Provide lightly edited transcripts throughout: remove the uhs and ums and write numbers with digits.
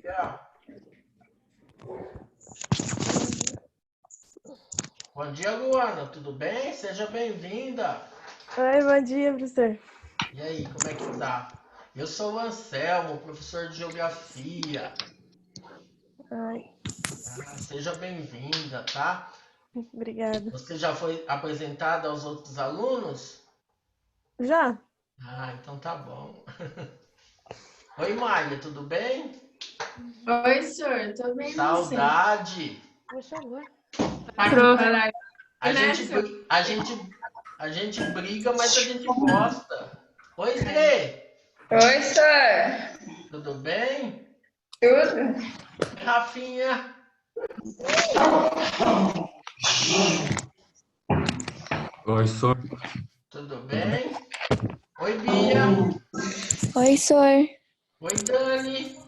dia. Bom dia, Luana. Tudo bem? Seja bem-vinda. Oi, bom dia, professor. E aí, como é que tá? Eu sou o Anselmo, professor de Geografia. Ai, Seja bem-vinda, tá? obrigada. Você já foi apresentada aos outros alunos? Já? Então tá bom. Oi, Maia, tudo bem? Oi, senhor, tô bem você. Saudade. Poxa, amor. Prof. A gente, a gente briga, mas a gente gosta. Oi, Dre. Oi, senhor. Tudo bem? Tudo? Rafinha. Oi, senhor. Tudo bem? Oi, Bia. Oi, senhor. Oi, Dani.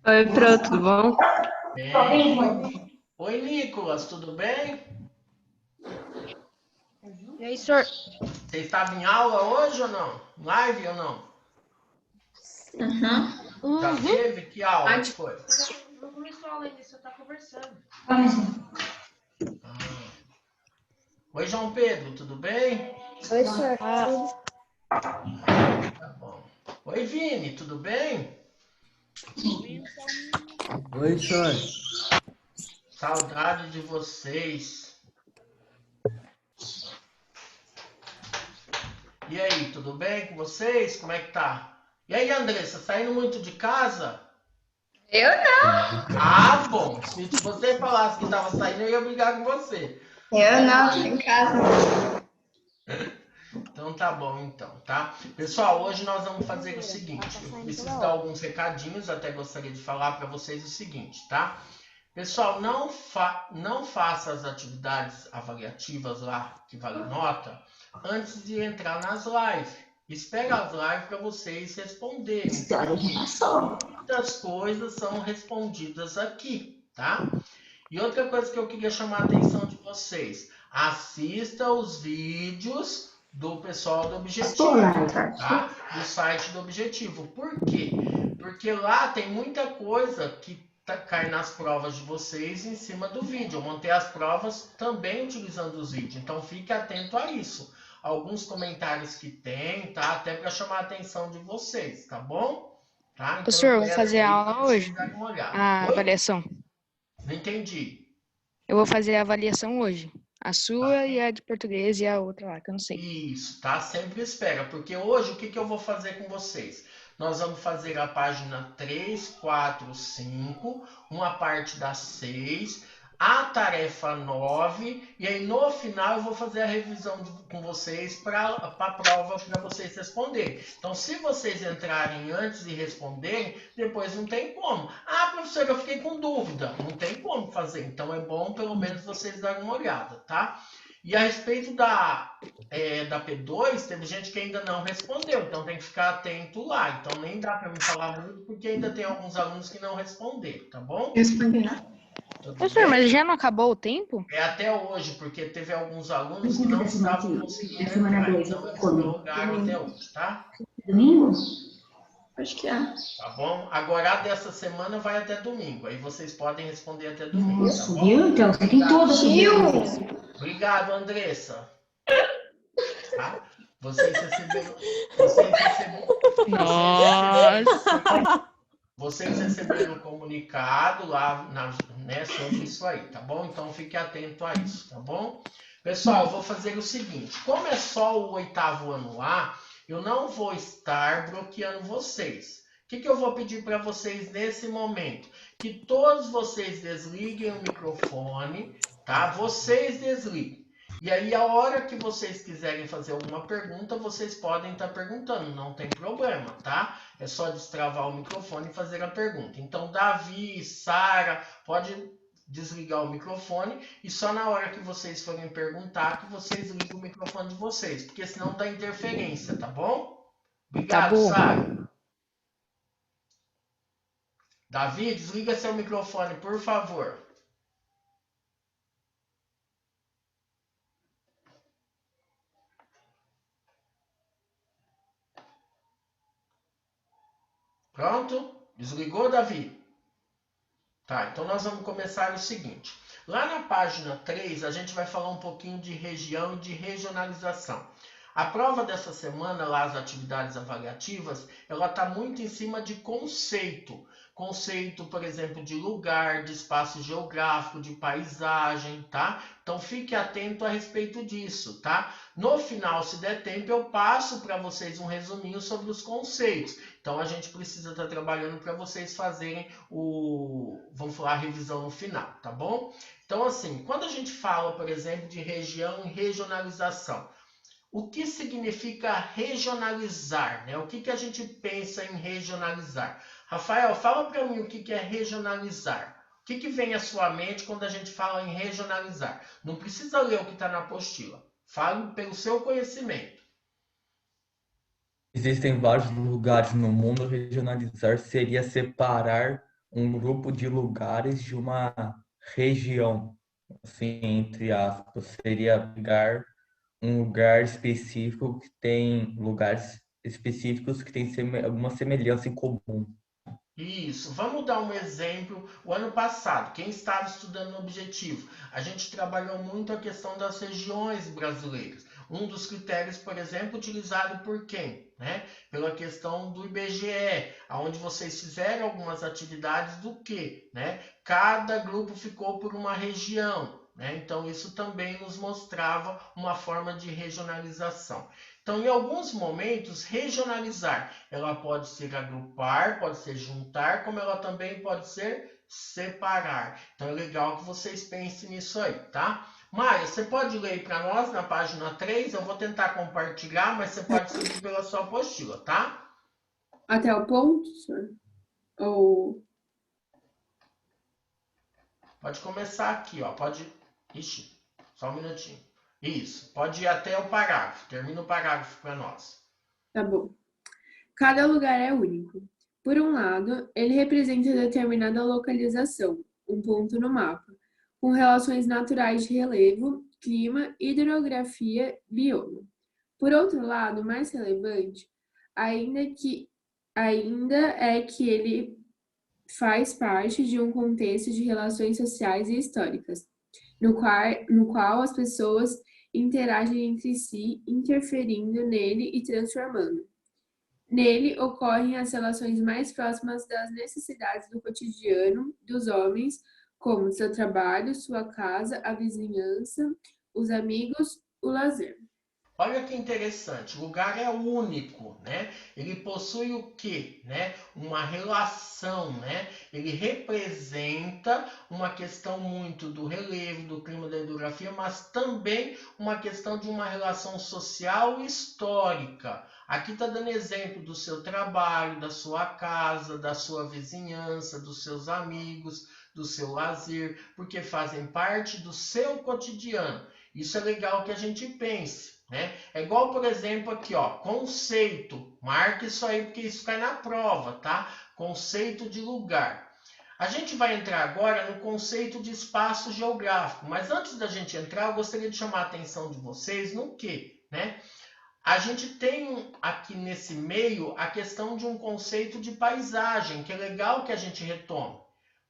Oi, Pro, tudo bom? Bem. Oi, Nicolas, tudo bem? E aí, senhor? Você estava em aula hoje ou não? Live ou não? Já teve? Que aula que foi? Não começou a aula ainda, só tá conversando. Oi, João Pedro, tudo bem? Oi, senhor. Tá bom. Oi, Vini, tudo bem? Oi, senhor. Saudade de vocês. E aí, tudo bem com vocês? Como é que tá? E aí, Andressa, saindo muito de casa? Eu não. Bom. Se você falasse que estava saindo, eu ia brigar com você. Eu não, tô em casa. Então tá bom, então, tá? Pessoal, hoje nós vamos fazer o seguinte. Eu preciso dar alguns recadinhos, até gostaria de falar para vocês o seguinte, tá? Pessoal, não faça as atividades avaliativas lá, que vale nota, antes de entrar nas lives. Espera as lives para vocês responderem. Muitas coisas são respondidas aqui, tá? E outra coisa que eu queria chamar a atenção de vocês. Assista os vídeos do pessoal do Objetivo, tá? Do site do Objetivo. Por quê? Porque lá tem muita coisa que cai nas provas de vocês em cima do vídeo. Eu montei as provas também utilizando os vídeos. Então fique atento a isso. Alguns comentários que tem, tá? Até para chamar a atenção de vocês, tá bom? Tá? Então, Professor, eu vou fazer a aula hoje. A avaliação. Não entendi. Eu vou fazer a avaliação hoje. A sua e a de português e a outra lá, que eu não sei. Isso, tá? Sempre espera, porque hoje o que eu vou fazer com vocês? Nós vamos fazer a página 3, 4, 5, uma parte da 6, a tarefa 9, e aí no final eu vou fazer a revisão com vocês para a prova para vocês responderem. Então, se vocês entrarem antes e responderem, depois não tem como. Professor, eu fiquei com dúvida. Não tem como fazer. Então, é bom pelo menos vocês darem uma olhada, tá? E a respeito da P2, teve gente que ainda não respondeu, então tem que ficar atento lá. Então nem dá para me falar muito, porque ainda tem alguns alunos que não responderam, tá bom? Respondi. Professor, mas já não acabou o tempo? É até hoje, porque teve alguns alunos que não estavam conseguindo entrar, então eles prorrogaram até hoje, tá? Domingo? Acho que é. Tá bom? Agora a dessa semana vai até domingo, aí vocês podem responder até domingo, tá bom? Viu? Então, você tem todas as Obrigado, Andressa. Tá? Vocês receberam o comunicado lá sobre isso aí, tá bom? Então fique atento a isso, tá bom? Pessoal, eu vou fazer o seguinte. Como é só o 8º ano lá, eu não vou estar bloqueando vocês. O que eu vou pedir para vocês nesse momento? Que todos vocês desliguem o microfone, tá? Vocês desliguem. E aí, a hora que vocês quiserem fazer alguma pergunta, vocês podem estar perguntando, não tem problema, tá? É só destravar o microfone e fazer a pergunta. Então, Davi, Sara, pode desligar o microfone e só na hora que vocês forem perguntar que vocês ligam o microfone de vocês, porque senão dá interferência, tá bom? Obrigado, Tá bom. Sara. Davi, desliga seu microfone, por favor. Pronto? Desligou, Davi? Tá, então nós vamos começar o seguinte. Lá na página 3, a gente vai falar um pouquinho de região e de regionalização. A prova dessa semana, lá as atividades avaliativas, ela está muito em cima de conceito. Conceito, por exemplo, de lugar, de espaço geográfico, de paisagem, tá? Então fique atento a respeito disso, tá? No final, se der tempo, eu passo para vocês um resuminho sobre os conceitos. Então a gente precisa estar trabalhando para vocês fazerem vamos falar, a revisão no final, tá bom? Então assim, quando a gente fala, por exemplo, de região e regionalização, o que significa regionalizar, né? O que a gente pensa em regionalizar? Rafael, fala para mim o que é regionalizar. O que vem à sua mente quando a gente fala em regionalizar? Não precisa ler o que está na apostila. Fale pelo seu conhecimento. Existem vários lugares no mundo. Regionalizar seria separar um grupo de lugares de uma região, assim, entre aspas. Seria pegar um lugar específico que tem lugares específicos que têm alguma semelhança em comum. Isso, vamos dar um exemplo. O ano passado, quem estava estudando no Objetivo, a gente trabalhou muito a questão das regiões brasileiras. Um dos critérios, por exemplo, utilizado por quem? Né? Pela questão do IBGE, onde vocês fizeram algumas atividades do que? Né? Cada grupo ficou por uma região. Né? Então, isso também nos mostrava uma forma de regionalização. Então, em alguns momentos, regionalizar, ela pode ser agrupar, pode ser juntar, como ela também pode ser separar. Então, é legal que vocês pensem nisso aí, tá? Maia, você pode ler para nós na página 3? Eu vou tentar compartilhar, mas você pode seguir pela sua apostila, tá? Até o ponto, senhor? Ou... Pode começar aqui, ó. Pode... Ixi, só um minutinho. Isso, pode ir até o parágrafo. Termina o parágrafo para nós. Tá bom. Cada lugar é único. Por um lado, ele representa determinada localização, um ponto no mapa, com relações naturais de relevo, clima, hidrografia, bioma. Por outro lado, mais relevante, ainda é que ele faz parte de um contexto de relações sociais e históricas, no qual as pessoas interagem entre si, interferindo nele e transformando. Nele ocorrem as relações mais próximas das necessidades do cotidiano dos homens, como seu trabalho, sua casa, a vizinhança, os amigos, o lazer. Olha que interessante, o lugar é único, né? Ele possui o quê? Né? Uma relação, né? Ele representa uma questão muito do relevo, do clima, da hidrografia, mas também uma questão de uma relação social e histórica. Aqui está dando exemplo do seu trabalho, da sua casa, da sua vizinhança, dos seus amigos, do seu lazer, porque fazem parte do seu cotidiano. Isso é legal que a gente pense. Né? É igual, por exemplo, aqui, ó, conceito. Marque isso aí porque isso cai na prova, tá? Conceito de lugar. A gente vai entrar agora no conceito de espaço geográfico, mas antes da gente entrar, eu gostaria de chamar a atenção de vocês no quê? Né? A gente tem aqui nesse meio a questão de um conceito de paisagem, que é legal que a gente retome.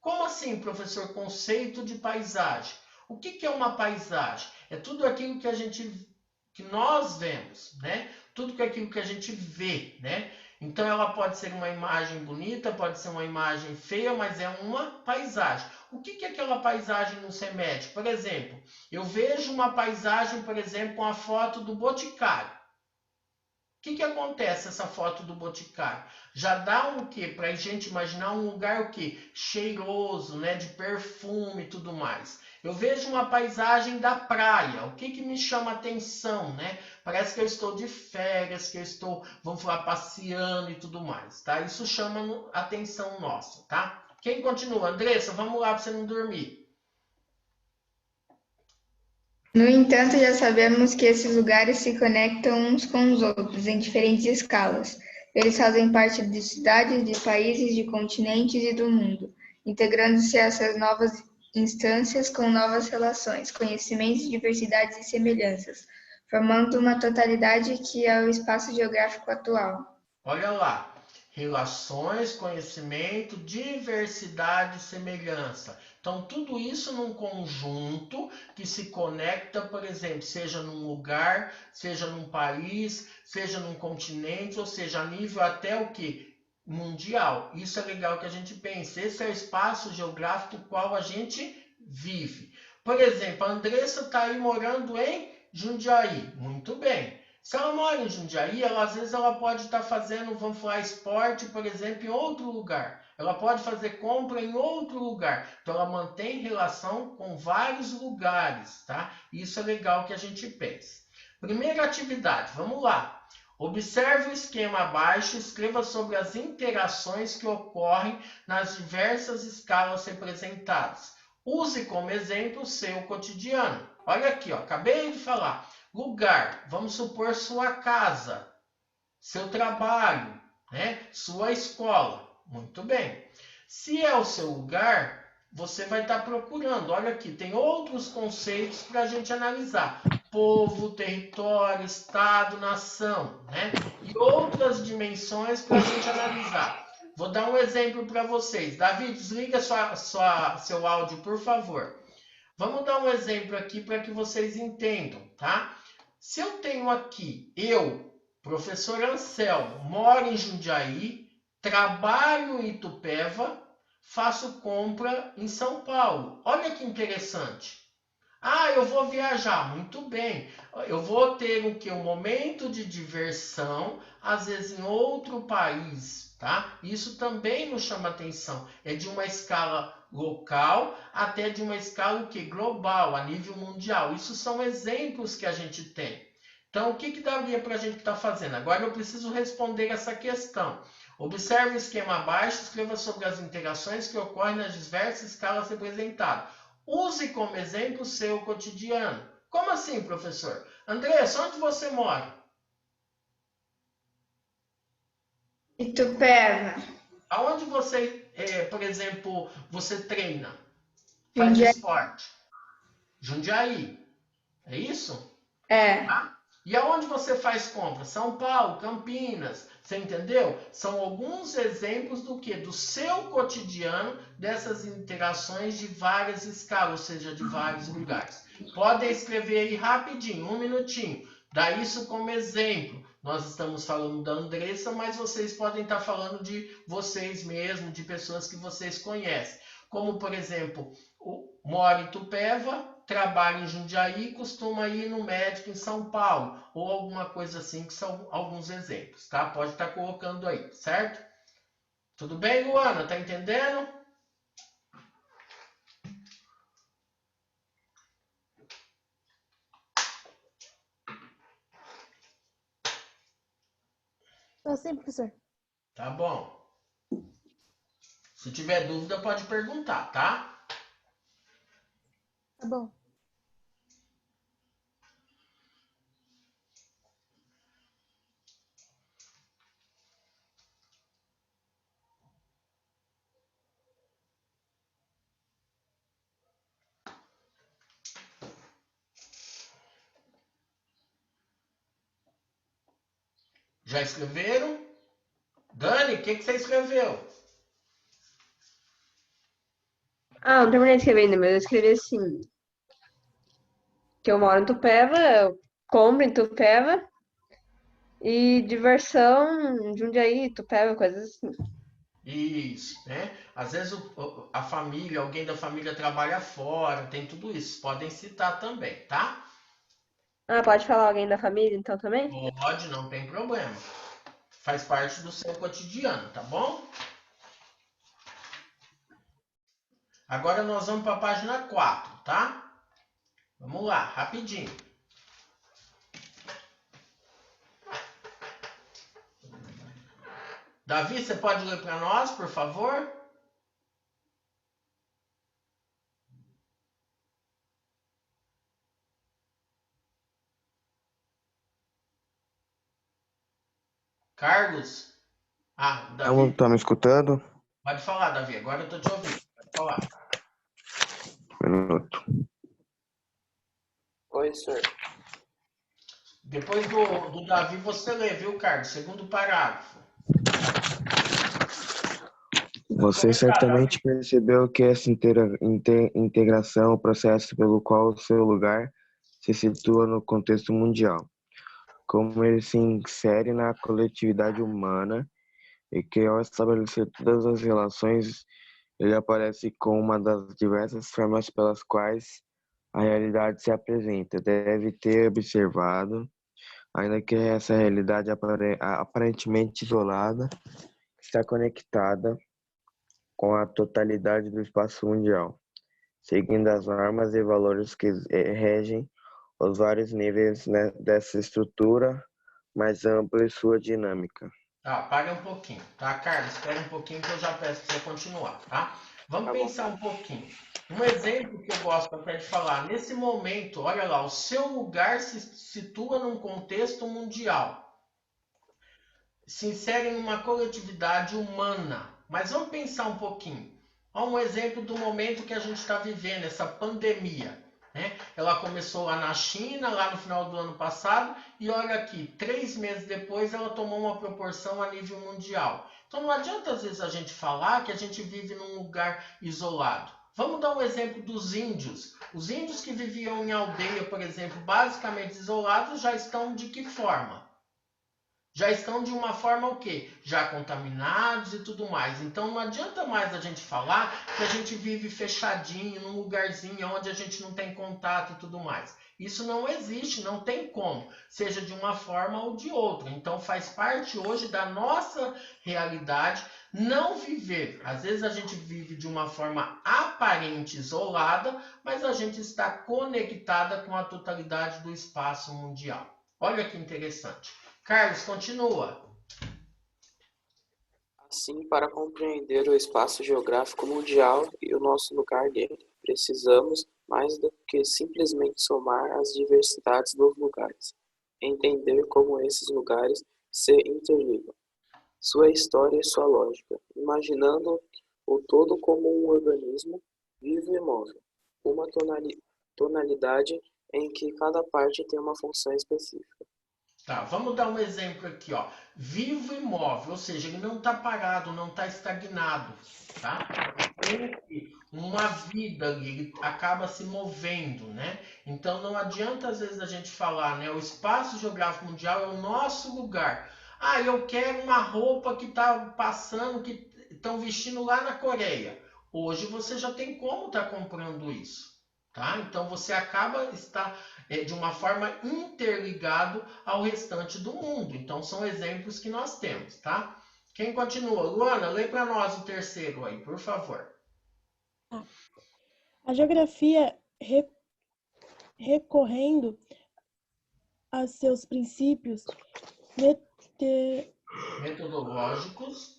Como assim, professor, conceito de paisagem? O que é uma paisagem? É tudo aquilo que nós vemos, né? Tudo aquilo que a gente vê, né? Então ela pode ser uma imagem bonita, pode ser uma imagem feia, mas é uma paisagem. O que aquela paisagem nos remete? Por exemplo, eu vejo uma paisagem, por exemplo, uma foto do Boticário. O que acontece essa foto do Boticário? Já dá um quê? Para a gente imaginar um lugar o quê? Cheiroso, né? De perfume e tudo mais. Eu vejo uma paisagem da praia. O que me chama a atenção, né? Parece que eu estou de férias, que eu estou, vamos falar, passeando e tudo mais, tá? Isso chama a atenção nossa, tá? Quem continua? Andressa, vamos lá para você não dormir. No entanto, já sabemos que esses lugares se conectam uns com os outros em diferentes escalas. Eles fazem parte de cidades, de países, de continentes e do mundo, integrando-se a essas novas instâncias com novas relações, conhecimentos, diversidades e semelhanças, formando uma totalidade que é o espaço geográfico atual. Olha lá. relações, conhecimento, diversidade e semelhança. Então, tudo isso num conjunto que se conecta, por exemplo, seja num lugar, seja num país, seja num continente, ou seja, a nível até o quê? Mundial. Isso é legal que a gente pense. Esse é o espaço geográfico qual a gente vive. Por exemplo, a Andressa está aí morando em Jundiaí. Muito bem. Se ela mora em Jundiaí, às vezes ela pode estar fazendo, vamos falar, esporte, por exemplo, em outro lugar. Ela pode fazer compra em outro lugar. Então, ela mantém relação com vários lugares, tá? Isso é legal que a gente pense. Primeira atividade, vamos lá. Observe o esquema abaixo e escreva sobre as interações que ocorrem nas diversas escalas representadas. Use como exemplo o seu cotidiano. Olha aqui, ó, acabei de falar. Lugar, vamos supor sua casa, seu trabalho, né? Sua escola. Muito bem. Se é o seu lugar, você vai estar procurando. Olha aqui, tem outros conceitos para a gente analisar. Povo, território, estado, nação, né? E outras dimensões para a gente analisar. Vou dar um exemplo para vocês. Davi, desliga seu áudio, por favor. Vamos dar um exemplo aqui para que vocês entendam, tá? Se eu tenho aqui, eu, professor Anselmo, moro em Jundiaí, trabalho em Itupeva, faço compra em São Paulo. Olha que interessante. Ah, eu vou viajar. Muito bem. Eu vou ter o quê? Um momento de diversão, às vezes em outro país, tá? Isso também nos chama atenção. É de uma escala local até de uma escala o quê? Global, a nível mundial. Isso são exemplos que a gente tem. Então, o que daria para a gente estar fazendo? Agora eu preciso responder essa questão. Observe o esquema abaixo, escreva sobre as interações que ocorrem nas diversas escalas representadas. Use como exemplo o seu cotidiano. Como assim, professor? Andressa, onde você mora? Itupeva. Aonde você, por exemplo, você treina? Faz Jundiaí. esporte? Jundiaí. É isso? É. Tá? E aonde você faz compra? São Paulo, Campinas. Você entendeu? São alguns exemplos do que? Do seu cotidiano, dessas interações de várias escalas, ou seja, de vários lugares. Podem escrever aí rapidinho, 1 minutinho. Dá isso como exemplo. Nós estamos falando da Andressa, mas vocês podem estar falando de vocês mesmos, de pessoas que vocês conhecem. Como, por exemplo, mora em Itupeva, trabalha em Jundiaí, costuma ir no médico em São Paulo, ou alguma coisa assim, que são alguns exemplos, tá? Pode estar colocando aí, certo? Tudo bem, Luana? Tá entendendo? Tá sim, professor. Tá bom. Se tiver dúvida, pode perguntar, tá? Tá bom. Já escreveram? Dani, o que você escreveu? Ah, não terminei de escrever ainda, mas eu escrevi assim. Que eu moro em Itupeva, eu compro em Itupeva. E diversão, Jundiaí, Itupeva, coisas assim. Isso, né? Às vezes a família, alguém da família trabalha fora, tem tudo isso. Podem citar também, tá? Ah, pode falar alguém da família então também? Pode, não tem problema. Faz parte do seu cotidiano, tá bom? Agora nós vamos para a página 4, tá? Vamos lá, rapidinho. Davi, você pode ler para nós, por favor? Carlos? Ah, Davi. Tá me escutando? Pode falar, Davi. Agora eu tô te ouvindo. Pode falar. Um minuto. Oi, senhor. Depois do Davi você lê, viu, Carlos? Segundo parágrafo. Você certamente percebeu que essa integração é o processo pelo qual o seu lugar se situa no contexto mundial, como ele se insere na coletividade humana e que ao estabelecer todas as relações, ele aparece como uma das diversas formas pelas quais a realidade se apresenta. Deve ter observado, ainda que essa realidade aparentemente isolada, está conectada com a totalidade do espaço mundial, seguindo as normas e valores que regem os vários níveis, né, dessa estrutura mais ampla e sua dinâmica. Tá, para um pouquinho, tá, Carlos? Espera um pouquinho que eu já peço para você continuar, tá? Vamos pensar um pouquinho. Um exemplo que eu gosto até de falar, nesse momento, olha lá, o seu lugar se situa num contexto mundial. Se insere numa coletividade humana. Mas vamos pensar um pouquinho. Olha um exemplo do momento que a gente está vivendo, essa pandemia. Né? Ela começou lá na China, lá no final do ano passado, e olha aqui, 3 meses depois ela tomou uma proporção a nível mundial. Então não adianta às vezes a gente falar que a gente vive num lugar isolado. Vamos dar um exemplo dos índios. Os índios que viviam em aldeia, por exemplo, basicamente isolados, já estão de que forma? Já estão de uma forma o quê? Já contaminados e tudo mais. Então não adianta mais a gente falar que a gente vive fechadinho, num lugarzinho onde a gente não tem contato e tudo mais. Isso não existe, não tem como, seja de uma forma ou de outra. Então faz parte hoje da nossa realidade não viver. Às vezes a gente vive de uma forma aparente isolada, mas a gente está conectada com a totalidade do espaço mundial. Olha que interessante. Carlos, continua. Assim, para compreender o espaço geográfico mundial e o nosso lugar nele, precisamos mais do que simplesmente somar as diversidades dos lugares, entender como esses lugares se interligam, sua história e sua lógica, imaginando o todo como um organismo vivo e móvel, uma tonalidade em que cada parte tem uma função específica. Tá, vamos dar um exemplo aqui, ó. Vivo e móvel, ou seja, ele não está parado, não está estagnado, tá? Tem uma vida ali, ele acaba se movendo, né? Então não adianta às vezes a gente falar, né? O espaço geográfico mundial é o nosso lugar. Ah, eu quero uma roupa que está passando, que estão vestindo lá na Coreia. Hoje você já tem como estar comprando isso. Tá? Então você acaba estar de uma forma interligado ao restante do mundo. Então são exemplos que nós temos, tá? Quem continua? Luana, lê para nós o terceiro aí, por favor. A geografia recorrendo a seus princípios metodológicos,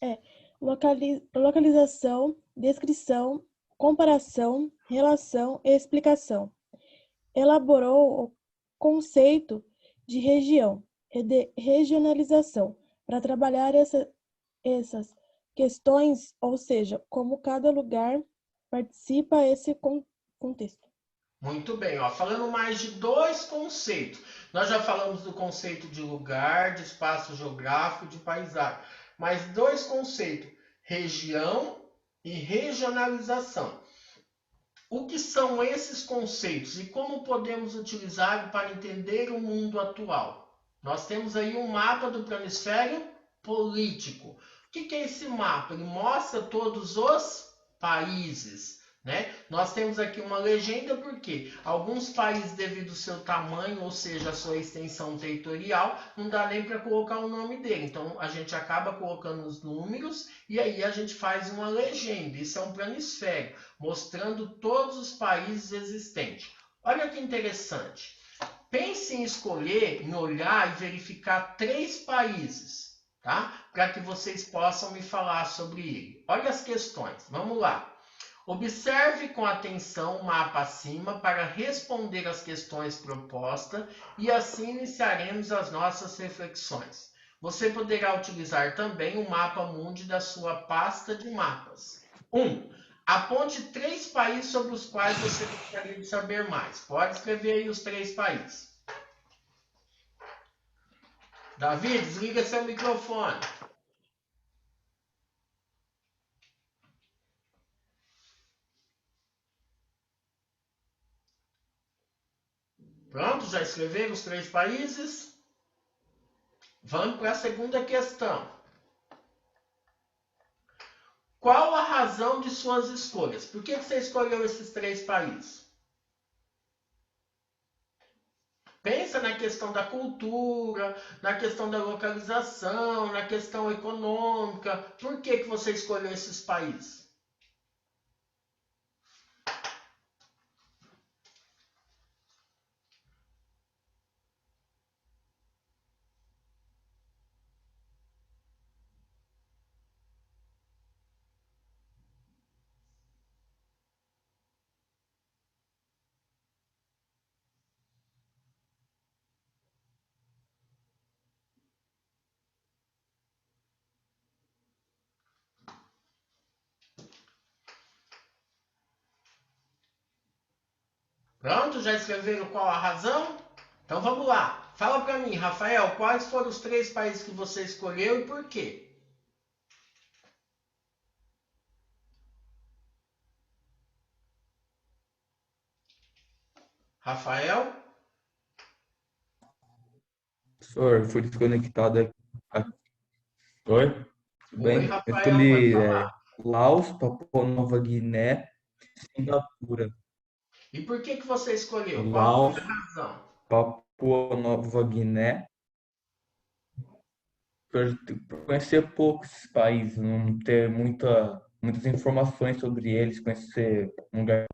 localização, descrição, comparação, relação e explicação. Elaborou o conceito de região e de regionalização para trabalhar essas questões, ou seja, como cada lugar participa desse contexto. Muito bem, ó, falando mais de 2 conceitos. Nós já falamos do conceito de lugar, de espaço geográfico, de paisagem. Mas 2 conceitos, região e regionalização. O que são esses conceitos e como podemos utilizá-los para entender o mundo atual? Nós temos aí um mapa do planisfério político. O que é esse mapa? Ele mostra todos os países, né? Nós temos aqui uma legenda porque alguns países, devido ao seu tamanho, ou seja, a sua extensão territorial, não dá nem para colocar o nome dele. Então a gente acaba colocando os números e aí a gente faz uma legenda. Isso é um planisfério, mostrando todos os países existentes. Olha que interessante. Pense em escolher, em olhar e verificar 3 países, tá? Para que vocês possam me falar sobre ele. Olha as questões. Vamos lá. Observe com atenção o mapa acima para responder às questões propostas e assim iniciaremos as nossas reflexões. Você poderá utilizar também o mapa mundi da sua pasta de mapas. 1. Aponte 3 países sobre os quais você gostaria de saber mais. Pode escrever aí os 3 países. Davi, desliga seu microfone. Pronto, já escreveram os 3 países? Vamos para a segunda questão. Qual a razão de suas escolhas? Por que você escolheu esses 3 países? Pensa na questão da cultura, na questão da localização, na questão econômica. Por que você escolheu esses países? Pronto, já escreveram qual a razão? Então vamos lá. Fala para mim, Rafael, quais foram os 3 países que você escolheu e por quê? Rafael? Professor, fui desconectado aqui. Oi? Tudo bem? Oi, Eu Rafael, pode escolhi falar. Laos, Papua Nova Guiné, Singapura. E por que você escolheu? Qual Laos, foi a razão? Papua Nova Guiné, por conhecer pouco esses países, não ter muitas informações sobre eles, conhecer um lugar.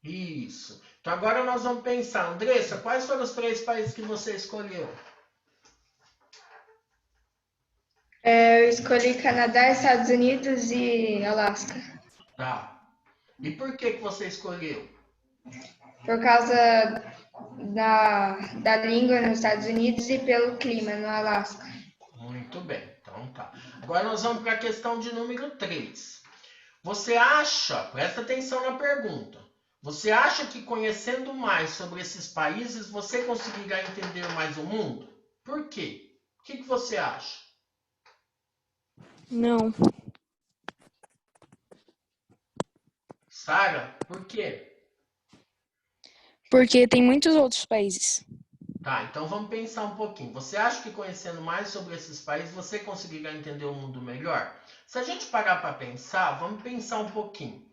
Isso. Então agora nós vamos pensar. Andressa, quais foram os 3 países que você escolheu? Eu escolhi Canadá, Estados Unidos e Alasca. Tá. E por que você escolheu? Por causa da língua nos Estados Unidos e pelo clima no Alasca. Muito bem, então tá. Agora nós vamos para a questão de número 3. Você acha, presta atenção na pergunta, você acha que conhecendo mais sobre esses países você conseguirá entender mais o mundo? Por quê? O que você acha? Não. Sara, por quê? Porque tem muitos outros países. Tá, então vamos pensar um pouquinho. Você acha que conhecendo mais sobre esses países você conseguirá entender o mundo melhor? Se a gente parar para pensar, vamos pensar um pouquinho.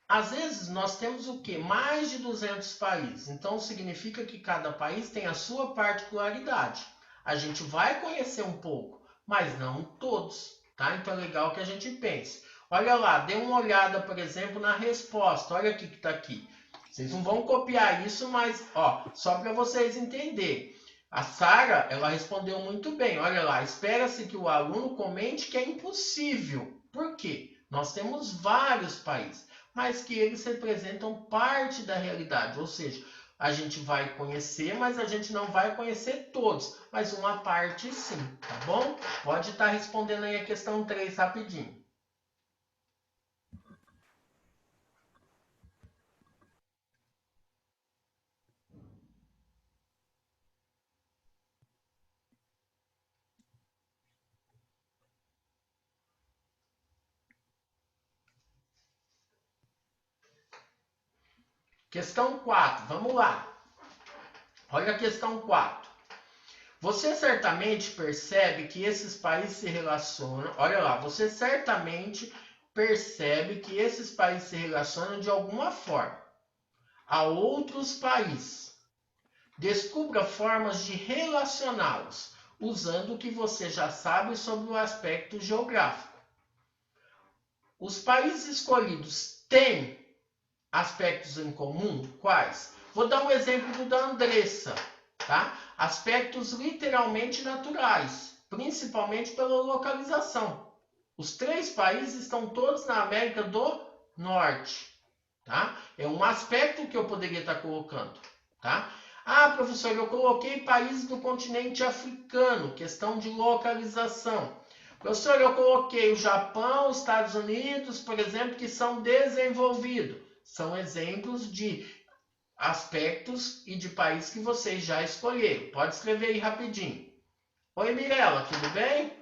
Às vezes nós temos o quê? Mais de 200 países. Então significa que cada país tem a sua particularidade. A gente vai conhecer um pouco, mas não todos, tá? Então é legal que a gente pense. Olha lá, dê uma olhada, por exemplo, na resposta. Olha aqui que está aqui. Vocês não vão copiar isso, mas ó, só para vocês entenderem. A Sara, ela respondeu muito bem. Olha lá, espera-se que o aluno comente que é impossível. Por quê? Nós temos vários países, mas que eles representam parte da realidade. Ou seja, a gente vai conhecer, mas a gente não vai conhecer todos, mas uma parte sim, tá bom? Pode estar respondendo aí a questão 3 rapidinho. Questão 4, vamos lá. Olha a questão 4. Você certamente percebe que esses países se relacionam. Olha lá, você certamente percebe que esses países se relacionam de alguma forma a outros países. Descubra formas de relacioná-los, usando o que você já sabe sobre o aspecto geográfico. Os países escolhidos têm aspectos em comum? Quais? Vou dar um exemplo do da Andressa, tá? Aspectos literalmente naturais, principalmente pela localização. Os 3 países estão todos na América do Norte, tá? É um aspecto que eu poderia estar colocando, tá? Ah, professor, eu coloquei países do continente africano, questão de localização. Professor, eu coloquei o Japão, os Estados Unidos, por exemplo, que são desenvolvidos. São exemplos de aspectos e de países que vocês já escolheram. Pode escrever aí rapidinho. Oi, Mirella, tudo bem?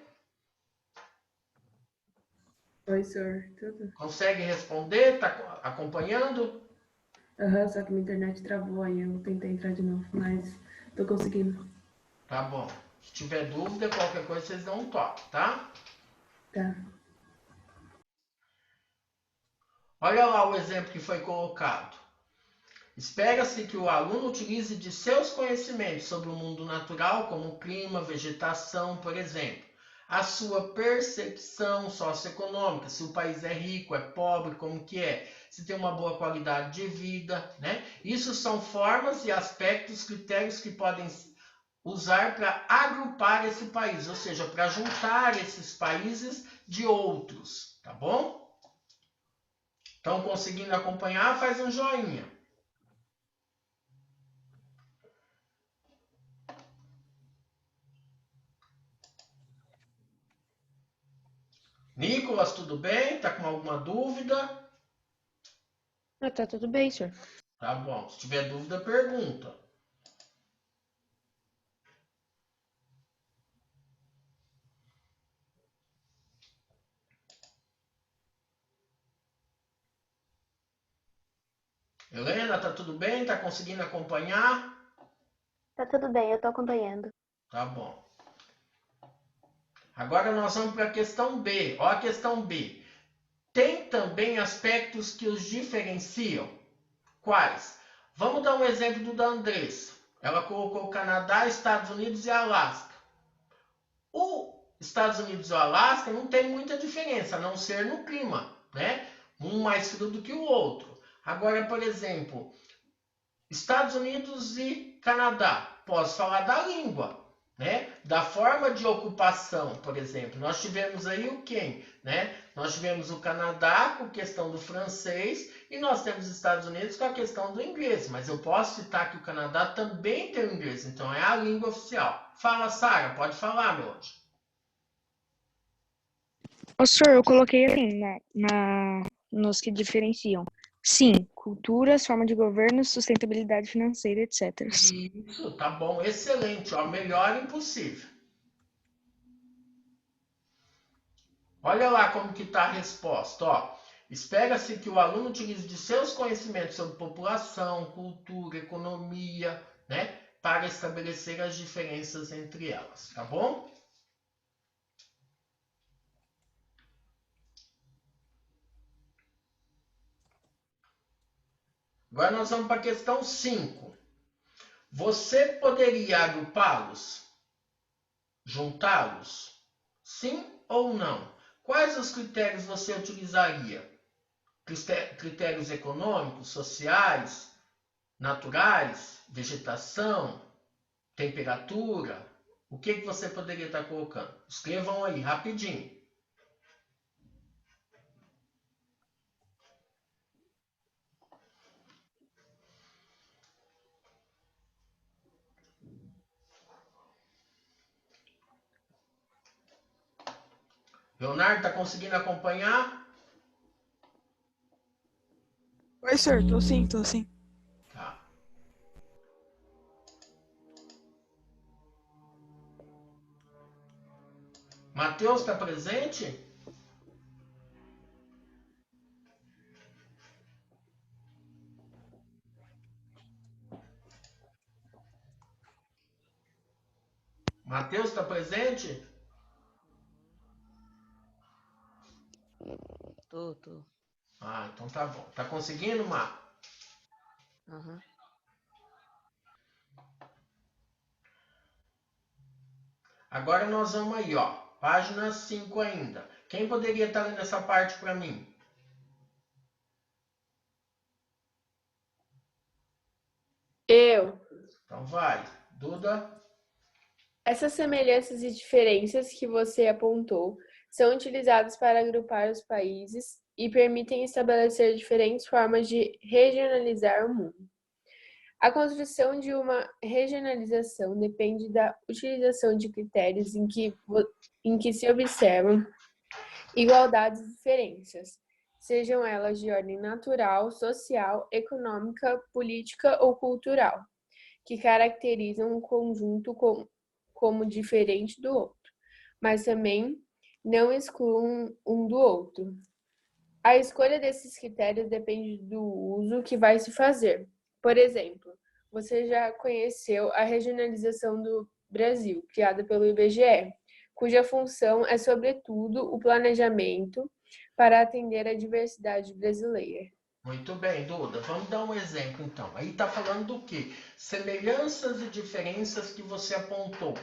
Oi, senhor. Tudo? Consegue responder? Está acompanhando? Aham, só que minha internet travou aí, eu tentei entrar de novo, mas tô conseguindo. Tá bom. Se tiver dúvida, qualquer coisa, vocês dão um toque, tá? Tá. Olha lá o exemplo que foi colocado. Espera-se que o aluno utilize de seus conhecimentos sobre o mundo natural, como clima, vegetação, por exemplo, a sua percepção socioeconômica, se o país é rico, é pobre, como que é, se tem uma boa qualidade de vida, né? Isso são formas e aspectos, critérios que podem usar para agrupar esse país, ou seja, para juntar esses países de outros, tá bom? Estão conseguindo acompanhar? Faz um joinha. Nicolas, tudo bem? Tá com alguma dúvida? Tá tudo bem, senhor. Tá bom. Se tiver dúvida, pergunta. Helena, tá tudo bem? Tá conseguindo acompanhar? Tá tudo bem, eu tô acompanhando. Tá bom. Agora nós vamos para a questão B. Ó a questão B. Tem também aspectos que os diferenciam? Quais? Vamos dar um exemplo do da Andressa. Ela colocou Canadá, Estados Unidos e Alasca. O Estados Unidos e o Alasca não tem muita diferença, a não ser no clima, né? Um mais frio do que o outro. Agora, por exemplo, Estados Unidos e Canadá. Posso falar da língua, né? Da forma de ocupação, por exemplo. Nós tivemos aí o quem, né? Nós tivemos o Canadá com questão do francês e nós temos os Estados Unidos com a questão do inglês. Mas eu posso citar que o Canadá também tem o inglês, então é a língua oficial. Fala, Sara, pode falar, meu anjo. Ô, senhor, eu coloquei assim, nos que diferenciam. Sim, culturas, forma de governo, sustentabilidade financeira, etc. Isso, tá bom, excelente, ó, melhor impossível. Olha lá como que está a resposta, ó. Espera-se que o aluno utilize de seus conhecimentos sobre população, cultura, economia, né, para estabelecer as diferenças entre elas, tá bom? Agora nós vamos para a questão 5. Você poderia agrupá-los? Juntá-los? Sim ou não? Quais os critérios você utilizaria? Critérios econômicos, sociais, naturais, vegetação, temperatura? O que você poderia estar colocando? Escrevam aí, rapidinho. Leonardo, está conseguindo acompanhar? Oi, senhor, tô sim, tô sim. Tá. Matheus, está presente? Matheus, está presente? Tô. Ah, então tá bom. Tá conseguindo, Mar? Aham. Agora nós vamos aí, ó. Página 5 ainda. Quem poderia estar lendo essa parte para mim? Eu. Então vai. Duda. Essas semelhanças e diferenças que você apontou são utilizadas para agrupar os países e permitem estabelecer diferentes formas de regionalizar o mundo. A construção de uma regionalização depende da utilização de critérios em que se observam igualdades e diferenças, sejam elas de ordem natural, social, econômica, política ou cultural, que caracterizam um conjunto como diferente do outro, mas também não excluam um do outro. A escolha desses critérios depende do uso que vai se fazer. Por exemplo, você já conheceu a regionalização do Brasil, criada pelo IBGE, cuja função é, sobretudo, o planejamento para atender a diversidade brasileira. Muito bem, Duda. Vamos dar um exemplo, então. Aí está falando do quê? Semelhanças e diferenças que você apontou.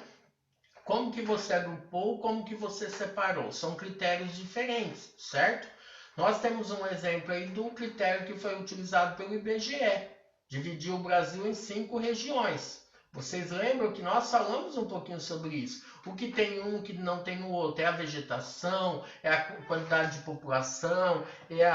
Como que você agrupou, como que você separou. São critérios diferentes, certo? Nós temos um exemplo aí do critério que foi utilizado pelo IBGE. Dividiu o Brasil em 5 regiões. Vocês lembram que nós falamos um pouquinho sobre isso. O que tem um que não tem no outro é a vegetação, é a quantidade de população, é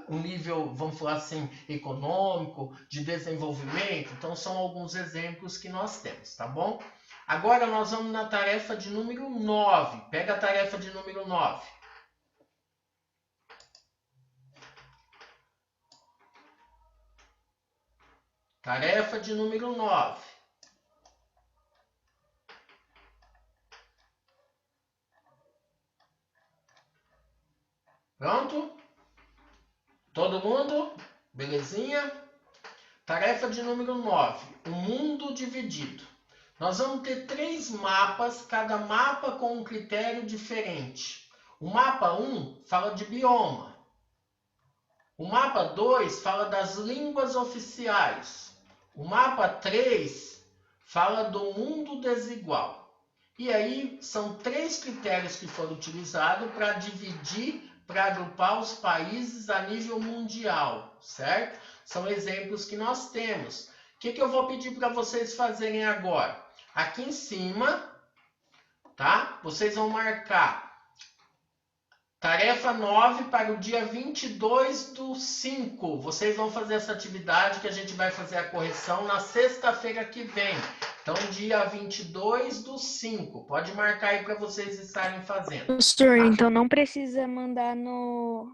o nível, vamos falar assim, econômico, de desenvolvimento. Então são alguns exemplos que nós temos, tá bom? Agora nós vamos na tarefa de número 9. Pega a tarefa de número 9. Tarefa de número 9. Pronto? Todo mundo? Belezinha? Tarefa de número 9. O mundo dividido. Nós vamos ter 3 mapas, cada mapa com um critério diferente. O mapa 1 fala de bioma. O mapa 2 fala das línguas oficiais. O mapa 3 fala do mundo desigual. E aí são 3 critérios que foram utilizados para dividir, para agrupar os países a nível mundial, certo? São exemplos que nós temos. O que eu vou pedir para vocês fazerem agora? Aqui em cima, tá? Vocês vão marcar tarefa 9 para o dia 22/5. Vocês vão fazer essa atividade que a gente vai fazer a correção na sexta-feira que vem. Então, dia 22/5. Pode marcar aí para vocês estarem fazendo. Professor, então não precisa mandar no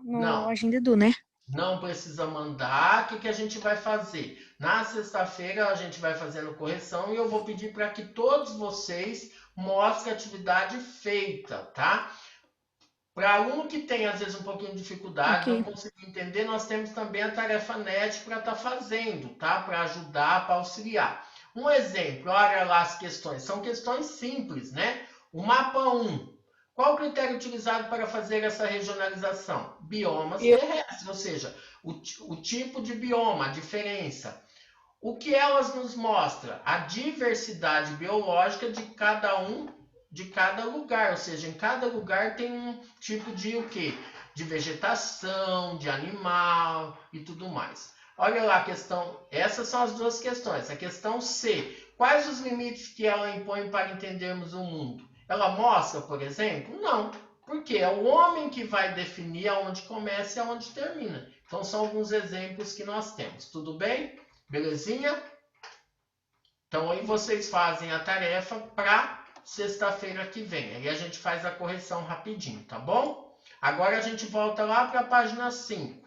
Agenda Edu, né? Não precisa mandar. O que a gente vai fazer? Na sexta-feira a gente vai fazendo correção e eu vou pedir para que todos vocês mostrem a atividade feita, tá? Para aluno que tem, às vezes, um pouquinho de dificuldade, não conseguir entender, nós temos também a tarefa NET para estar fazendo, tá? Para ajudar, para auxiliar. Um exemplo, olha lá as questões. São questões simples, né? O mapa 1. Qual o critério utilizado para fazer essa regionalização? Biomas terrestres, ou seja, o tipo de bioma, a diferença. O que elas nos mostram? A diversidade biológica de cada lugar, ou seja, em cada lugar tem um tipo de o quê? De vegetação, de animal e tudo mais. Olha lá a questão, essas são as 2 questões. A questão C, quais os limites que ela impõe para entendermos o mundo? Ela mostra, por exemplo? Não, porque é o homem que vai definir aonde começa e aonde termina. Então são alguns exemplos que nós temos. Tudo bem? Belezinha? Então aí vocês fazem a tarefa para sexta-feira que vem. Aí a gente faz a correção rapidinho, tá bom? Agora a gente volta lá para a página 5.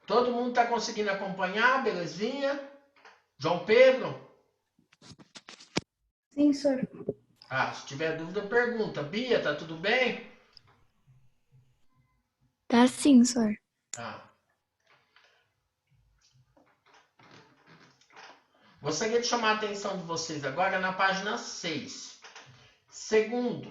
Todo mundo está conseguindo acompanhar? Belezinha? João Pedro? Sim, senhor. Se tiver dúvida, pergunta. Bia, tá tudo bem? Tá sim, senhor. Tá. Gostaria de chamar a atenção de vocês agora na página 6. Segundo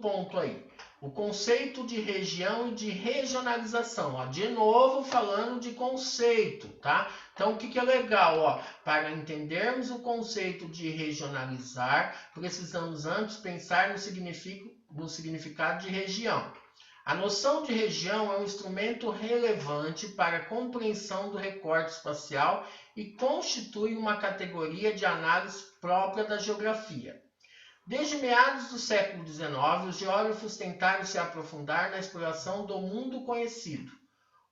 ponto aí. O conceito de região e de regionalização. Ó, de novo falando de conceito, tá? Então, o que é legal? Ó, para entendermos o conceito de regionalizar, precisamos antes pensar no significado de região. A noção de região é um instrumento relevante para a compreensão do recorte espacial e constitui uma categoria de análise própria da geografia. Desde meados do século XIX, os geógrafos tentaram se aprofundar na exploração do mundo conhecido,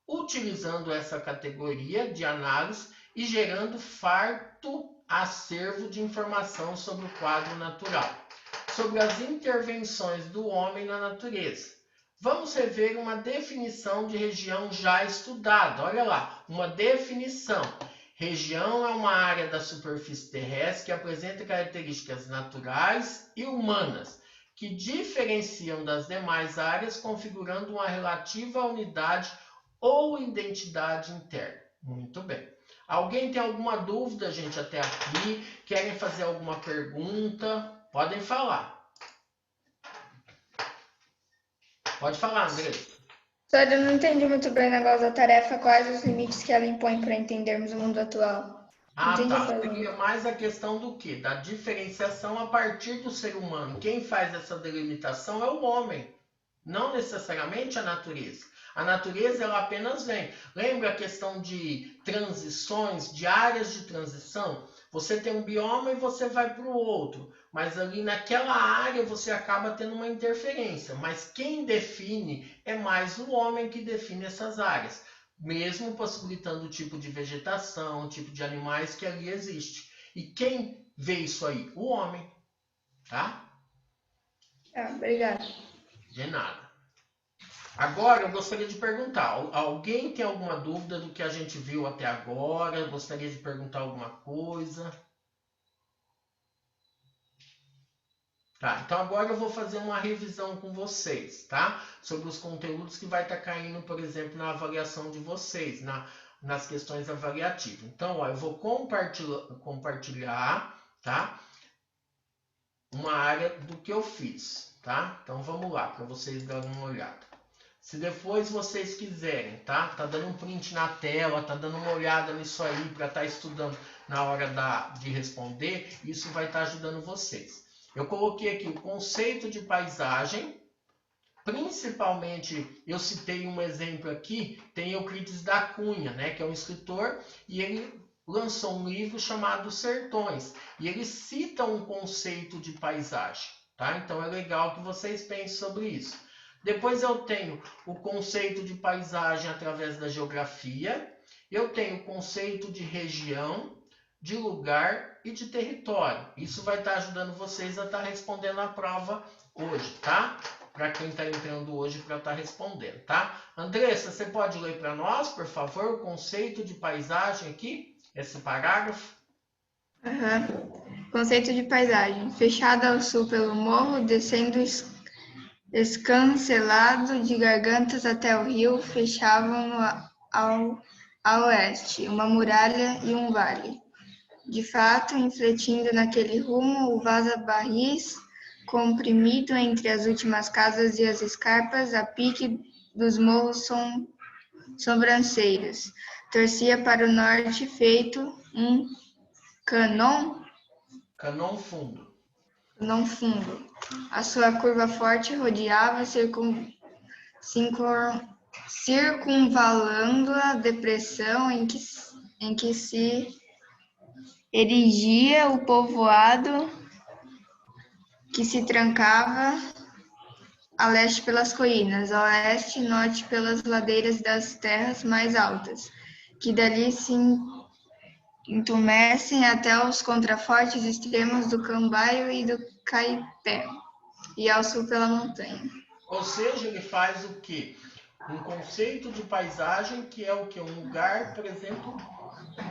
utilizando essa categoria de análise e gerando farto acervo de informação sobre o quadro natural, sobre as intervenções do homem na natureza. Vamos rever uma definição de região já estudada. Olha lá, uma definição. Região é uma área da superfície terrestre que apresenta características naturais e humanas, que diferenciam das demais áreas, configurando uma relativa unidade ou identidade interna. Muito bem. Alguém tem alguma dúvida, gente, até aqui? Querem fazer alguma pergunta? Podem falar. Pode falar, André. Só eu não entendi muito bem o negócio da tarefa, quais os limites que ela impõe para entendermos o mundo atual. Entendi a pergunta. Seria mais a questão do quê? Da diferenciação a partir do ser humano. Quem faz essa delimitação é o homem, não necessariamente a natureza. A natureza, ela apenas vem. Lembra a questão de transições, de áreas de transição? Você tem um bioma e você vai para o outro. Mas ali naquela área você acaba tendo uma interferência. Mas quem define é mais o homem que define essas áreas. Mesmo possibilitando o tipo de vegetação, o tipo de animais que ali existe. E quem vê isso aí? O homem. Tá? Obrigada. De nada. Agora, eu gostaria de perguntar, alguém tem alguma dúvida do que a gente viu até agora? Gostaria de perguntar alguma coisa? Tá, então agora eu vou fazer uma revisão com vocês, tá? Sobre os conteúdos que vai estar caindo, por exemplo, na avaliação de vocês, nas questões avaliativas. Então, ó, eu vou compartilhar, tá? Uma área do que eu fiz, tá? Então, vamos lá, para vocês darem uma olhada. Se depois vocês quiserem, tá? Tá dando um print na tela, tá dando uma olhada nisso aí para estar estudando na hora de responder, isso vai estar ajudando vocês. Eu coloquei aqui o conceito de paisagem, principalmente, eu citei um exemplo aqui, tem Euclides da Cunha, né? Que é um escritor, e ele lançou um livro chamado Sertões, e ele cita um conceito de paisagem, tá? Então é legal que vocês pensem sobre isso. Depois eu tenho o conceito de paisagem através da geografia. Eu tenho o conceito de região, de lugar e de território. Isso vai estar ajudando vocês a estar respondendo a prova hoje, tá? Para quem está entrando hoje para estar respondendo, tá? Andressa, você pode ler para nós, por favor, o conceito de paisagem aqui? Esse parágrafo? Conceito de paisagem. Fechada ao sul pelo morro, descendo escancelado de gargantas até o rio, fechavam ao oeste uma muralha e um vale. De fato, infletindo naquele rumo, o vaza-barris, comprimido entre as últimas casas e as escarpas, a pique dos morros sobrancelhas, torcia para o norte, feito um canon fundo. Canon fundo. A sua curva forte rodeava, circunvalando a depressão em que se erigia o povoado, que se trancava a leste pelas colinas, a oeste e norte pelas ladeiras das terras mais altas, que dali se entumecem até os contrafortes extremos do Cambaio e do Caipé, e ao sul pela montanha. Ou seja, ele faz o quê? Um conceito de paisagem que é o quê? Um lugar, por exemplo,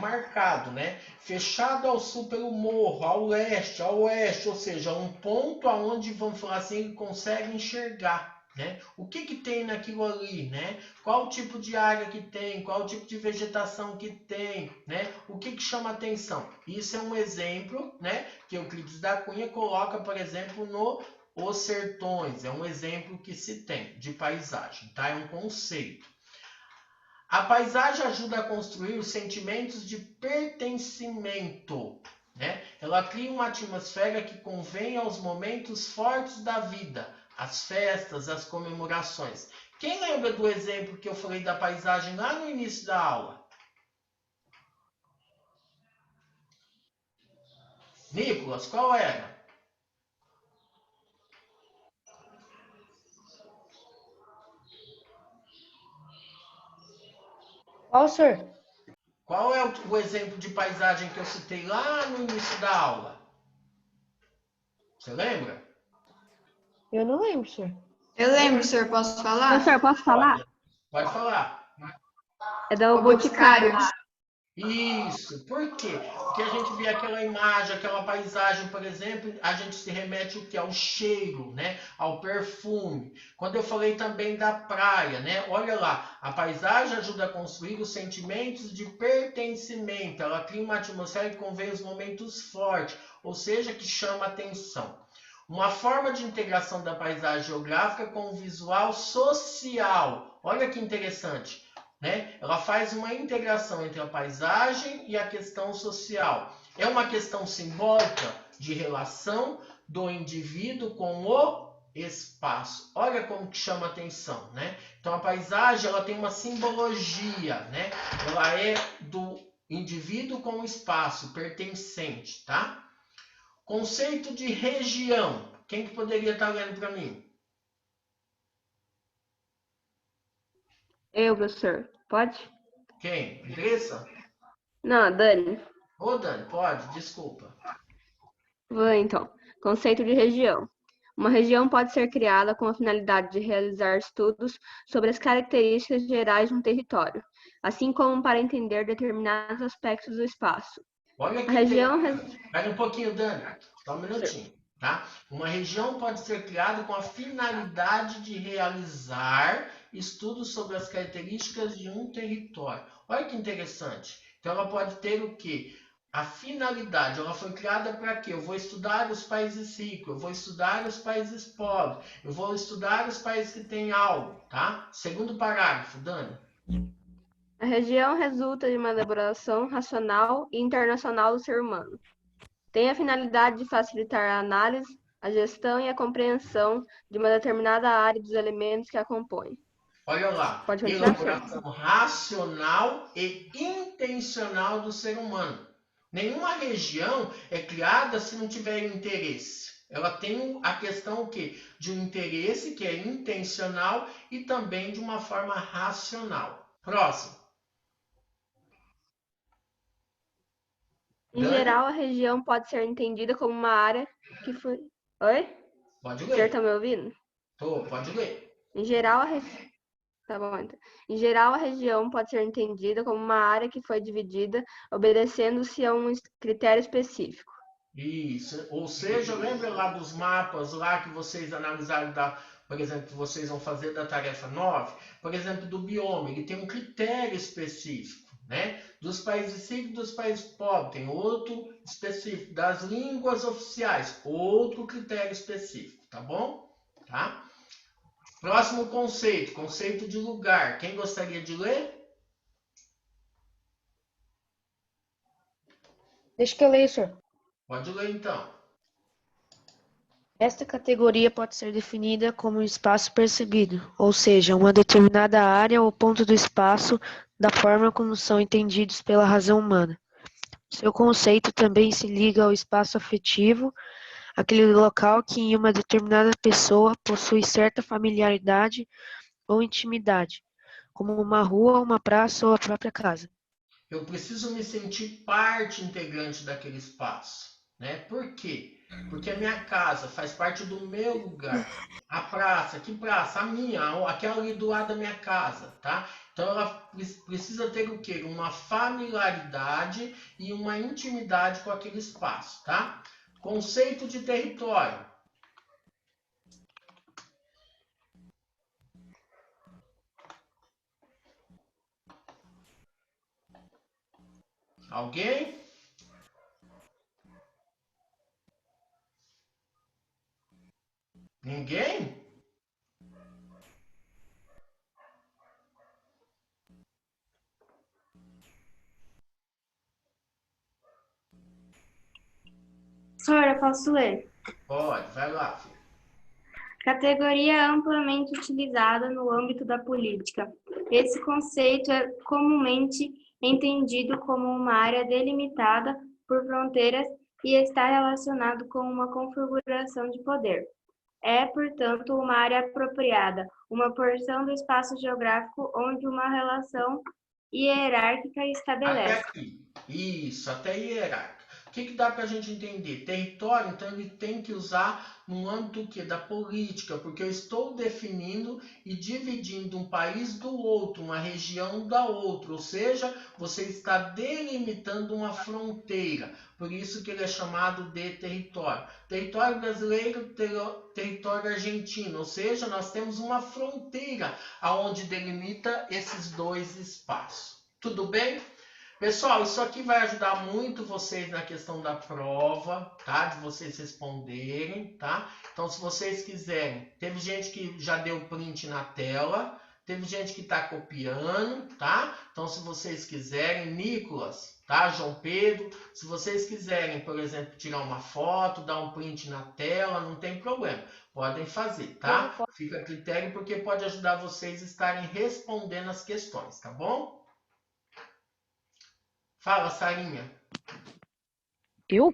marcado, né? Fechado ao sul pelo morro, ao leste, ao oeste, ou seja, um ponto aonde, vamos falar assim, ele consegue enxergar, né? O que tem naquilo ali, né? Qual o tipo de área que tem, qual o tipo de vegetação que tem, né? O que chama atenção? Isso é um exemplo, né? Que Euclides da Cunha coloca, por exemplo, no Os Sertões. É um exemplo que se tem de paisagem, tá? É um conceito. A paisagem ajuda a construir os sentimentos de pertencimento, né? Ela cria uma atmosfera que convém aos momentos fortes da vida, as festas, as comemorações. Quem lembra do exemplo que eu falei da paisagem lá no início da aula? Nicolas, qual era? Qual, senhor? Qual é o exemplo de paisagem que eu citei lá no início da aula? Você lembra? Eu não lembro, senhor. Eu lembro, senhor. Posso falar? Senhor, posso falar? Pode falar. É da Boticário. Isso. Por quê? Porque a gente vê aquela imagem, aquela paisagem, por exemplo, a gente se remete o que? Ao cheiro, né? Ao perfume. Quando eu falei também da praia, né? Olha lá, a paisagem ajuda a construir os sentimentos de pertencimento. Ela cria uma atmosfera que convém os momentos fortes, ou seja, que chama atenção. Uma forma de integração da paisagem geográfica com o visual social. Olha que interessante, né? Ela faz uma integração entre a paisagem e a questão social. É uma questão simbólica de relação do indivíduo com o espaço. Olha como que chama atenção, né? Então a paisagem ela tem uma simbologia, né? Ela é do indivíduo com o espaço pertencente, tá? Conceito de região. Quem que poderia estar lendo para mim? Eu, professor. Pode? Quem? Andressa? Não, Dani. Ô, Dani, pode? Desculpa. Vou então. Conceito de região. Uma região pode ser criada com a finalidade de realizar estudos sobre as características gerais de um território, assim como para entender determinados aspectos do espaço. Olha A que região... Espera um pouquinho, Dani. Só um minutinho, tá? Uma região pode ser criada com a finalidade de realizar estudos sobre as características de um território. Olha que interessante. Então, ela pode ter o quê? A finalidade. Ela foi criada para quê? Eu vou estudar os países ricos, eu vou estudar os países pobres, eu vou estudar os países que têm algo, tá? Segundo parágrafo, Dani. A região resulta de uma elaboração racional e internacional do ser humano. Tem a finalidade de facilitar a análise, a gestão e a compreensão de uma determinada área dos elementos que a compõem. Olha lá, elaboração racional e intencional do ser humano. Nenhuma região é criada se não tiver interesse. Ela tem a questão o quê? De um interesse que é intencional e também de uma forma racional. Próximo. Em geral, a região pode ser entendida como uma área que foi... Oi? Pode ler. O senhor está me ouvindo? Tô, pode ler. Em geral, Tá bom, então. Em geral, a região pode ser entendida como uma área que foi dividida, obedecendo-se a um critério específico. Isso. Ou seja, lembra lá dos mapas lá que vocês analisaram, por exemplo, que vocês vão fazer da tarefa 9? Por exemplo, do bioma, ele tem um critério específico, né? Dos países ricos e dos países pobres, tem outro específico. Das línguas oficiais, outro critério específico, tá bom? Tá? Próximo conceito, conceito de lugar. Quem gostaria de ler? Deixa que eu leio, senhor. Pode ler, então. Esta categoria pode ser definida como espaço percebido, ou seja, uma determinada área ou ponto do espaço da forma como são entendidos pela razão humana. Seu conceito também se liga ao espaço afetivo, aquele local que em uma determinada pessoa possui certa familiaridade ou intimidade, como uma rua, uma praça ou a própria casa. Eu preciso me sentir parte integrante daquele espaço, né? Por quê? Porque a minha casa faz parte do meu lugar. A praça, que praça? A minha, aquela ali do lado da minha casa, tá? Então ela precisa ter o quê? Uma familiaridade e uma intimidade com aquele espaço, tá? Conceito de território. Alguém? Ninguém? Senhora, eu posso ler? Pode, vai lá, filho. Categoria amplamente utilizada no âmbito da política. Esse conceito é comumente entendido como uma área delimitada por fronteiras e está relacionado com uma configuração de poder. É, portanto, uma área apropriada, uma porção do espaço geográfico onde uma relação hierárquica estabelece. Até aqui. Isso, até hierárquica. O que dá para a gente entender? Território, então, ele tem que usar no âmbito do quê? Da política, porque eu estou definindo e dividindo um país do outro, uma região da outra, ou seja, você está delimitando uma fronteira, por isso que ele é chamado de território. Território brasileiro, território argentino, ou seja, nós temos uma fronteira aonde delimita esses dois espaços. Tudo bem? Pessoal, isso aqui vai ajudar muito vocês na questão da prova, tá? De vocês responderem, tá? Então, se vocês quiserem, teve gente que já deu print na tela, teve gente que está copiando, tá? Então, se vocês quiserem, Nicolas, tá? João Pedro, se vocês quiserem, por exemplo, tirar uma foto, dar um print na tela, não tem problema. Podem fazer, tá? Fica a critério, porque pode ajudar vocês a estarem respondendo as questões, tá bom? Fala, Sarinha. Eu?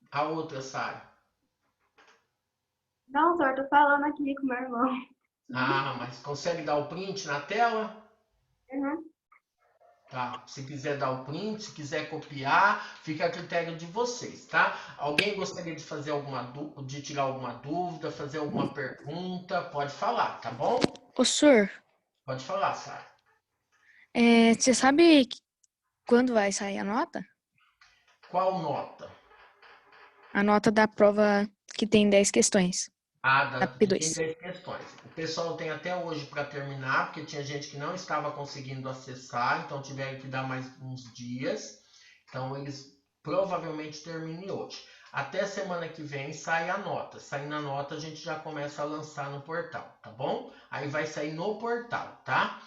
A outra, Sara. Não, doutor, tô falando aqui com meu irmão. Ah, mas consegue dar o print na tela? Uhum. Tá. Se quiser dar o print, se quiser copiar, fica a critério de vocês, tá? Alguém gostaria de fazer de tirar alguma dúvida, fazer alguma pergunta? Pode falar, tá bom? Ô, senhor, Pode falar, Sara. você sabe quando vai sair a nota? Qual nota? A nota da prova que tem 10 questões. Da P2. tem 10 questões. O pessoal tem até hoje para terminar, porque tinha gente que não estava conseguindo acessar, então tiveram que dar mais uns dias. Então eles provavelmente terminem hoje. Até semana que vem sai a nota. Saindo a nota a gente já começa a lançar no portal, tá bom? Aí vai sair no portal, tá?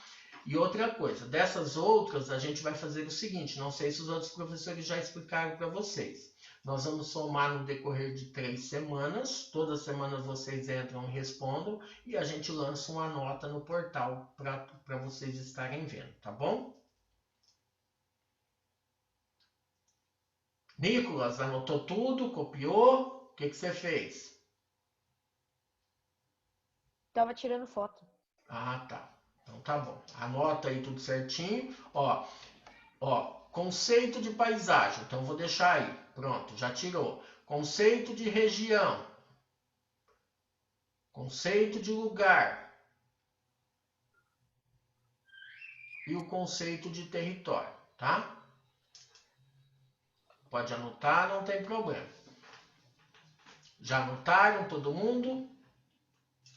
E outra coisa, dessas outras a gente vai fazer o seguinte, não sei se os outros professores já explicaram para vocês. Nós vamos somar no decorrer de 3 semanas, toda semana vocês entram e respondam e a gente lança uma nota no portal para vocês estarem vendo, tá bom? Nicolas, anotou tudo, copiou? O que você fez? Tava tirando foto. Ah, tá. Então tá bom. Anota aí tudo certinho. Ó, conceito de paisagem. Então vou deixar aí. Pronto, já tirou. Conceito de região. Conceito de lugar. E o conceito de território, tá? Pode anotar, não tem problema. Já anotaram todo mundo?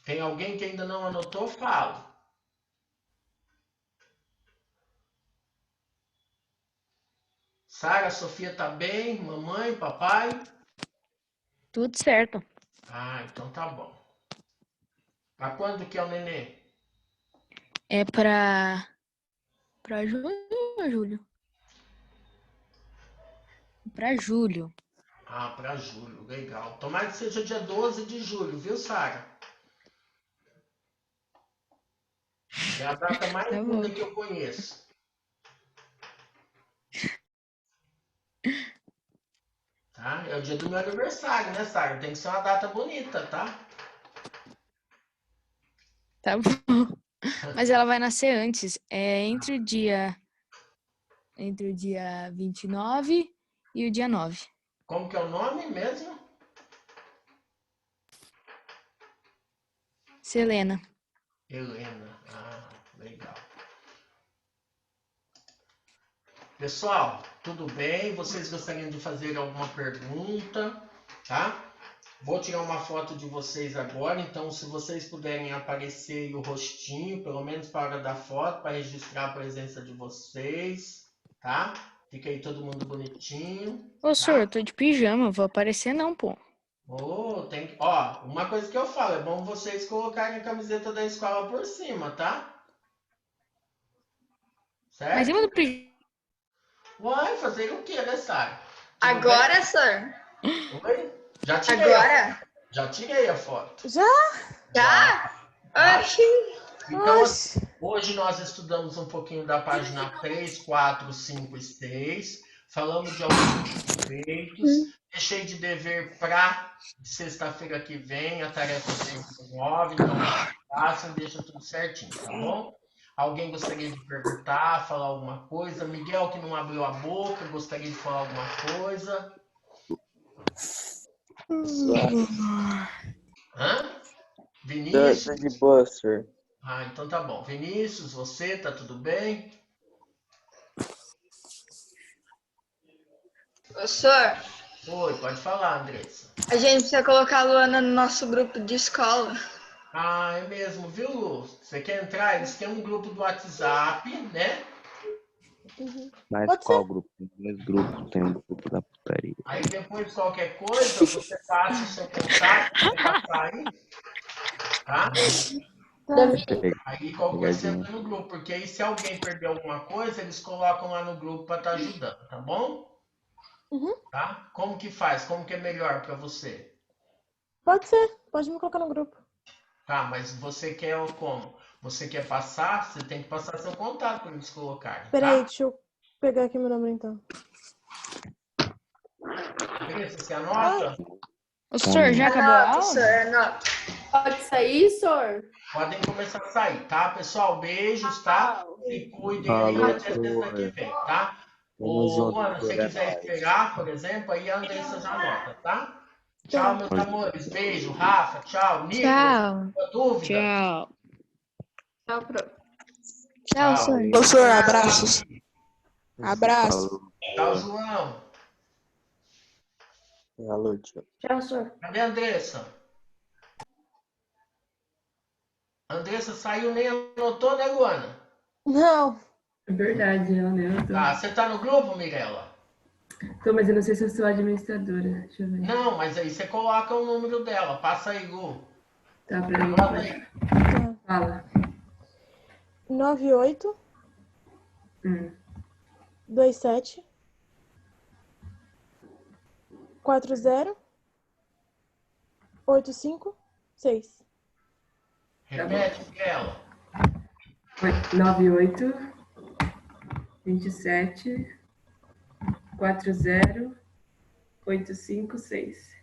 Tem alguém que ainda não anotou? Fala. Sara, Sofia tá bem? Mamãe, papai? Tudo certo. Ah, então tá bom. Pra quando que é o nenê? É pra junho ou julho? Pra julho. Ah, pra julho, legal. Tomara que seja dia 12 de julho, viu, Sara? É a data mais linda que eu conheço. Tá? É o dia do meu aniversário, né, Sara? Tem que ser uma data bonita, tá? Tá bom. Mas ela vai nascer antes. É entre o dia 29 e o dia 9. Como que é o nome mesmo? Selena. Helena. Ah, legal. Pessoal, tudo bem? Vocês gostariam de fazer alguma pergunta, tá? Vou tirar uma foto de vocês agora, então se vocês puderem aparecer aí o rostinho, pelo menos para a hora da foto, para registrar a presença de vocês, tá? Fica aí todo mundo bonitinho. Ô, senhor, eu tô de pijama, vou aparecer não, pô. Tem que... Ó, uma coisa que eu falo, é bom vocês colocarem a camiseta da escola por cima, tá? Certo? Mas em cima do pijama. Uai, fazer o quê, né, Sara? Agora, sir? Oi? Já tirei. Agora? Já tirei a foto. Já? Oxi. Então, hoje nós estudamos um pouquinho da página 3, 4, 5 e 6. Falamos de alguns conceitos. Deixei de dever para sexta-feira que vem, a tarefa 9. Então, façam, deixa tudo certinho, tá bom? Alguém gostaria de perguntar, falar alguma coisa? Miguel, que não abriu a boca, gostaria de falar alguma coisa? Hã? Vinícius? De boa, senhor. Ah, então tá bom. Vinícius, você, tá tudo bem? Professor, Oi, pode falar, Andressa. a gente precisa colocar a Luana no nosso grupo de escola. Ah, é mesmo, viu, Lu? Você quer entrar? Eles têm um grupo do WhatsApp, né? Mas Pode qual ser. grupo? Tem dois grupos, tem o grupo da putaria. Aí depois, qualquer coisa, você passa o seu contato, você passar aí, tá? Aí qualquer coisa você entra no grupo, porque aí se alguém perder alguma coisa, eles colocam lá no grupo para estar ajudando, tá bom? Tá? Como que faz? Como que é melhor para você? Pode ser. Pode me colocar no grupo. Tá, mas você quer como? Você quer passar? Você tem que passar seu contato para eles colocarem, Peraí, tá? deixa eu pegar aqui meu número então. Beleza, você anota? O senhor já acabou a aula? Anota. Pode sair, senhor? Podem começar a sair, tá? Pessoal, beijos, tá? Se cuidem aí Falou, até sexta que vem, tá? Tamo junto, Luana, se você é quiser nóis. esperar, por exemplo, aí a Andressa já anota, tá? Tchau, meus amores. Beijo, Rafa. Tchau. Nicolas, Tchau. sua dúvida? Tchau. Tchau, pro. Tchau, senhor. Professor, abraços. Abraço. Tchau, João. Alô, tio. Tchau, senhor. Cadê a Andressa? Andressa saiu, nem anotou, né, Luana? Não. É verdade, ela né? Tá, você tá no grupo, Mirella? Tô, mas eu não sei se eu sou administradora. Deixa eu ver. Não, mas aí você coloca o número dela. Passa aí, Lu. Tá, peraí. Anota aí. Fala. 98 27 40 856. Repete, Mirella. 98 27 40 856.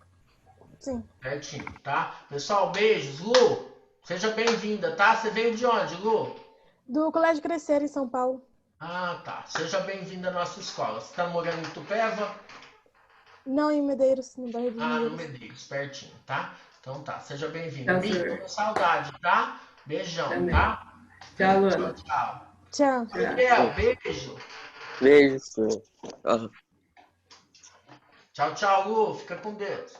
Sim. Certinho, tá? Pessoal, beijos. Lu, seja bem-vinda, tá? Você veio de onde, Lu? Do Colégio Crescer, em São Paulo. Ah, tá. Seja bem-vinda à nossa escola. Você tá morando em Tupéva? Não, em Medeiros, no bairro de Ah, no Medeiros. Medeiros, pertinho, tá? Então tá, seja bem-vinda. Tchau, Bicho, senhor. tô com saudade, tá? Beijão, Também. tá? Tchau, Luana. Tchau. Tchau. Miguel, beijo. Beijo, senhor. Tchau, tchau, Lu. Fica com Deus.